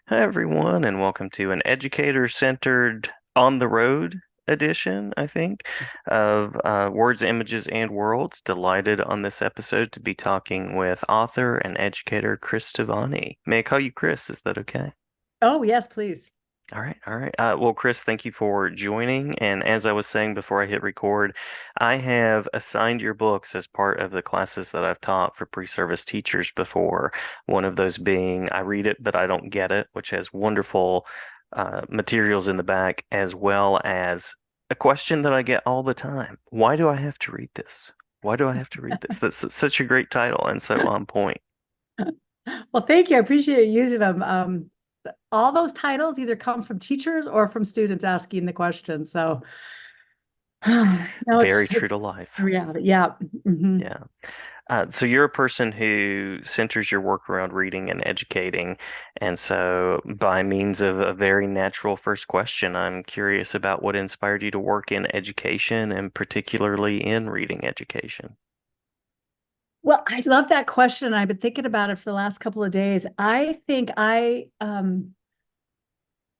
Hi, everyone, and welcome to an educator-centered on the road edition, I think, of Words, Images, and Worlds. Delighted on this episode to be talking with author and educator Cris Tovani. May I call you Chris? Is that okay? Oh, yes, please. All right, all right. Well, Chris, thank you for joining. And as I was saying before I hit record, I have assigned your books as part of the classes that I've taught for pre-service teachers before. One of those being I read it, but I don't get it, which has wonderful materials in the back, as well as a question that I get all the time. Why do I have to read this? Why do I have to read this? That's such a great title and so on point. Well, thank you. I appreciate you using them. All those titles either come from teachers or from students asking the question. So, no, Very it's true it's to life. a reality. Yeah. Yeah. So you're a person who centers your work around reading and educating. And so by means of a very natural first question, I'm curious about what inspired you to work in education and particularly in reading education. Well, I love that question. I've been thinking about it for the last couple of days. I think I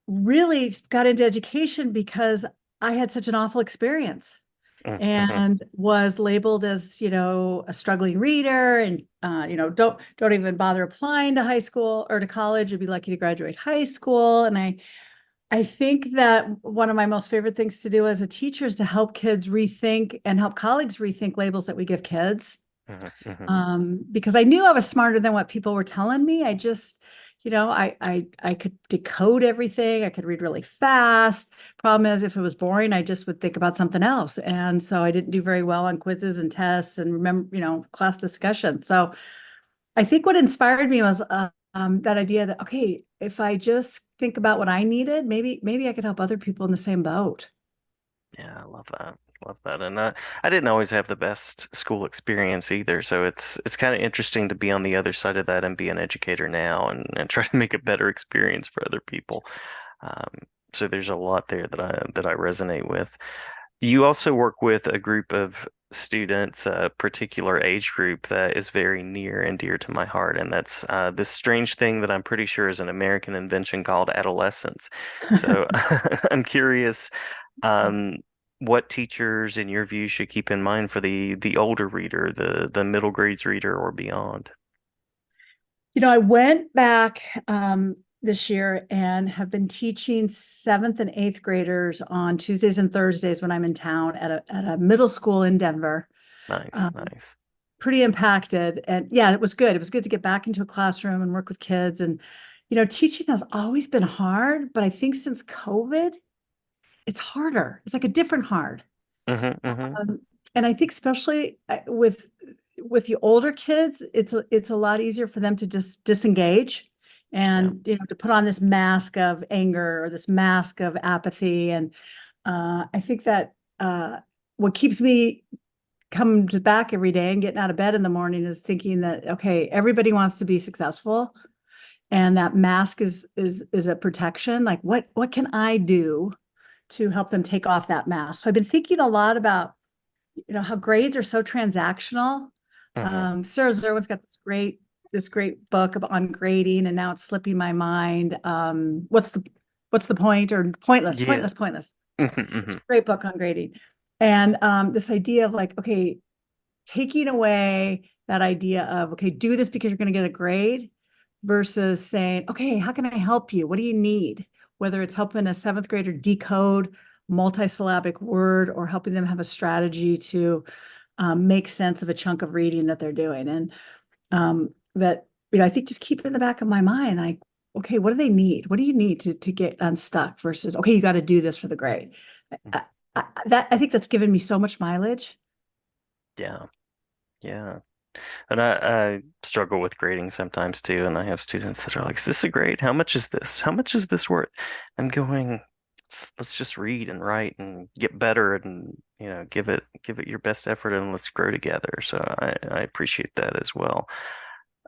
really got into education because I had such an awful experience Mm-hmm. and was labeled as, a struggling reader and, don't even bother applying to high school or to college. You'd be lucky to graduate high school. And I think that one of my most favorite things to do as a teacher is to help kids rethink and help colleagues rethink labels that we give kids. Hmm. Because I knew I was smarter than what people were telling me. I just, I could decode everything. I could read really fast. Problem is, if it was boring, I just would think about something else, and so I didn't do very well on quizzes and tests and remember, class discussion. So I think what inspired me was that idea that okay, if I just think about what I needed, maybe I could help other people in the same boat. Yeah, I love that. Love that. And I didn't always have the best school experience either, so it's kind of interesting to be on the other side of that and be an educator now and try to make a better experience for other people. Um, so there's a lot there that I resonate with. You also work with a group of students, a particular age group that is very near and dear to my heart, and that's this strange thing that I'm pretty sure is an American invention called adolescence. So I'm curious, um, what teachers, in your view, should keep in mind for the older reader, the middle grades reader or beyond? I went back this year and have been teaching seventh and eighth graders on Tuesdays and Thursdays when I'm in town at a middle school in Denver. Nice, Um, nice. Pretty impacted, and yeah, it was good. It was good to get back into a classroom and work with kids. And teaching has always been hard, but I think since COVID, it's harder. It's like a different hard. Hmm. Hmm. Um, and I think especially with the older kids, it's a lot easier for them to just disengage Yeah. and to put on this mask of anger or this mask of apathy. And I think that what keeps me coming back every day and getting out of bed in the morning is thinking that okay, everybody wants to be successful, and that mask is a protection. Like what can I do to help them take off that mask? So I've been thinking a lot about how grades are so transactional. Hmm. Sarah Zerwin's got this great book on grading, and now it's slipping my mind. What's the point or pointless, Yeah. pointless, pointless. Hmm. It's Hmm. a great book on grading, and this idea of like, okay, taking away that idea of okay, do this because you're going to get a grade, versus saying, okay, how can I help you? What do you need? Whether it's helping a seventh grader decode multisyllabic word or helping them have a strategy to make sense of a chunk of reading that they're doing. And that, I think just keep it in the back of my mind, like, okay, what do they need? What do you need to get unstuck versus, okay, you got to do this for the grade. I, I think that's given me so much mileage. Yeah. Yeah. And I struggle with grading sometimes too, and I have students that are like, "Is this a grade? How much is this? How much is this worth?" I'm going, let's just read and write and get better and give it your best effort and let's grow together. So I appreciate that as well.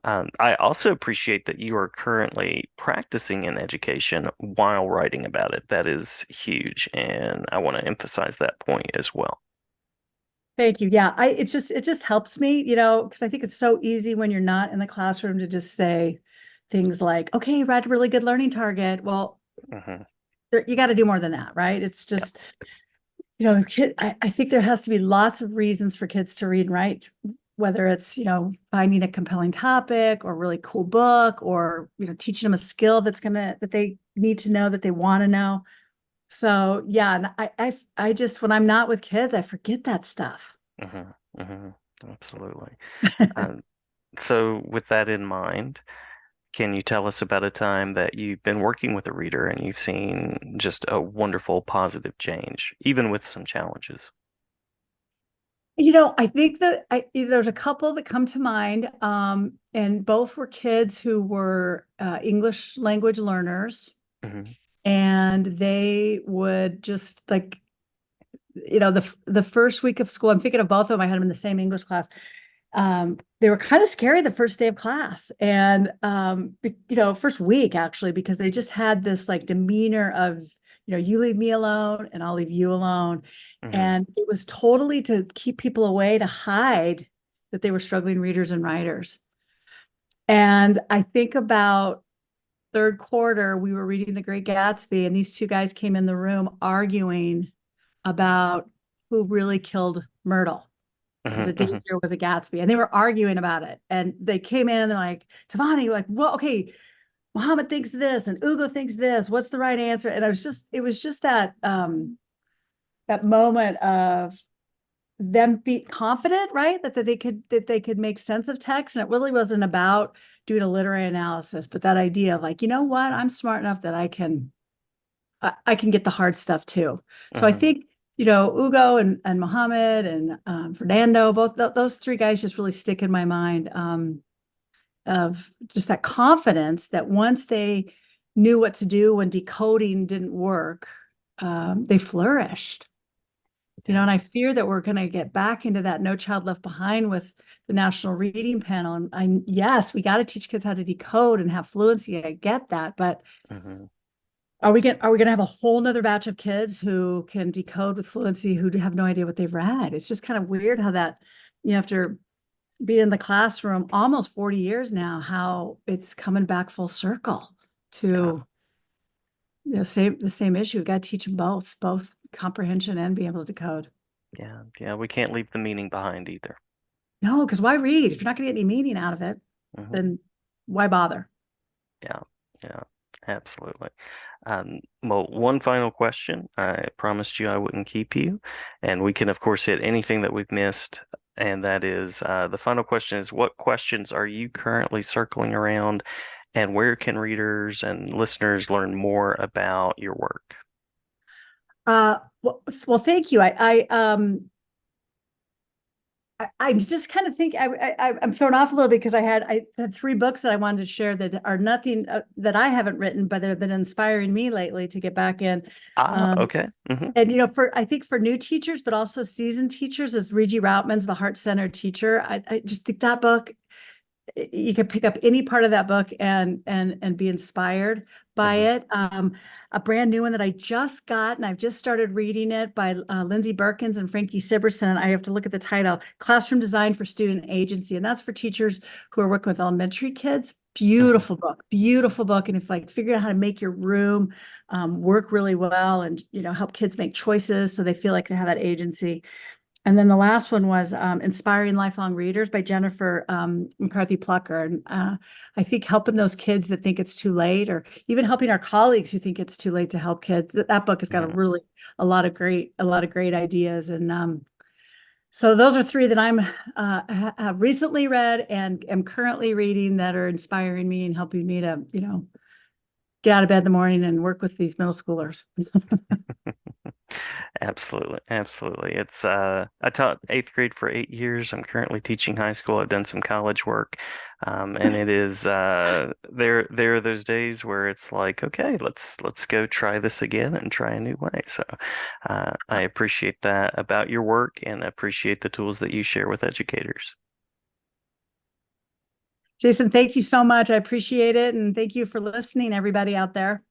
I also appreciate that you are currently practicing in education while writing about it. That is huge, and I want to emphasize that point as well. Thank you. Yeah, it just helps me, because I think it's so easy when you're not in the classroom to just say, things like, okay, you read a really good learning target. Well, Hmm. you got to do more than that, right? It's Yeah. just, I think there has to be lots of reasons for kids to read and write, whether it's, finding a compelling topic or really cool book, or, teaching them a skill that they need to know, that they want to know. So yeah, and I just, when I'm not with kids, I forget that stuff. Hmm. Hmm. Absolutely. Um, so with that in mind, can you tell us about a time that you've been working with a reader and you've seen just a wonderful positive change, even with some challenges? I think that there's a couple that come to mind, and both were kids who were English language learners, Hmm. and they would just like, the first week of school. I'm thinking of both of them. I had them in the same English class. They were kind of scary the first day of class, and first week actually, because they just had this like demeanor of, you leave me alone and I'll leave you alone. Hmm. And it was totally to keep people away, to hide that they were struggling readers and writers. And I think about third quarter, we were reading The Great Gatsby, and these two guys came in the room arguing about who really killed Myrtle. Was Hmm. it Hmm. Daisy or was it Gatsby? And they were arguing about it. And they came in and they're like, Tovani, like, well, okay, Muhammad thinks this and Ugo thinks this. What's the right answer? And it was just that moment of them be confident, right? That they could make sense of text. And it really wasn't about doing a literary analysis, but that idea of like, you know what, I'm smart enough that I can get the hard stuff too. So I Hmm. think, Ugo and Mohammed and Fernando, both those three guys just really stick in my mind, of just that confidence that once they knew what to do when decoding didn't work, they flourished. Yeah. And I fear that we're going to get back into that No Child Left Behind with the National Reading Panel. And yes, we got to teach kids how to decode and have fluency. I get that, but Hmm. are we gonna have a whole nother batch of kids who can decode with fluency who have no idea what they've read? It's just kind of weird how that, after being in the classroom almost 40 years now, how it's coming back full circle Yeah. to, the same issue. We've got to teach them both comprehension and be able to decode. Yeah. Yeah. We can't leave the meaning behind either. No, because why read? If you're not gonna get any meaning out of it, Hmm. then why bother? Yeah. Yeah. Absolutely. Well, one final question. I promised you I wouldn't keep you, and we can, of course, hit anything that we've missed. And that is the final question is, what questions are you currently circling around, and where can readers and listeners learn more about your work? Well, thank you. I'm just kind of think I'm thrown off a little bit because I had three books that I wanted to share that are nothing that I haven't written, but that have been inspiring me lately to get back in. Ah, Um, okay. Hmm. and for I think for new teachers, but also seasoned teachers, is Regie Routman's The Heart Centered Teacher. I just think that book, you can pick up any part of that book and be inspired by Hmm. it. A brand new one that I just got and I've just started reading it by Lindsay Birkins and Frankie Siberson. I have to look at the title, Classroom Design for Student Agency, and that's for teachers who are working with elementary kids. Hmm. Beautiful book, beautiful book. And if like figure out how to make your room work really well, and help kids make choices so they feel like they have that agency. And then the last one was Inspiring Lifelong Readers by Jennifer McCarthy Plucker. And I think helping those kids that think it's too late, or even helping our colleagues who think it's too late to help kids. That book has got Hmm. a lot of great ideas. And so those are three that have recently read and am currently reading that are inspiring me and helping me to, get out of bed in the morning and work with these middle schoolers. Absolutely, absolutely. It's I taught eighth grade for 8 years. I'm currently teaching high school. I've done some college work. And it is there are those days where it's like, okay, let's go try this again and try a new way. So I appreciate that about your work and appreciate the tools that you share with educators. Jason, thank you so much. I appreciate it. And thank you for listening, everybody out there.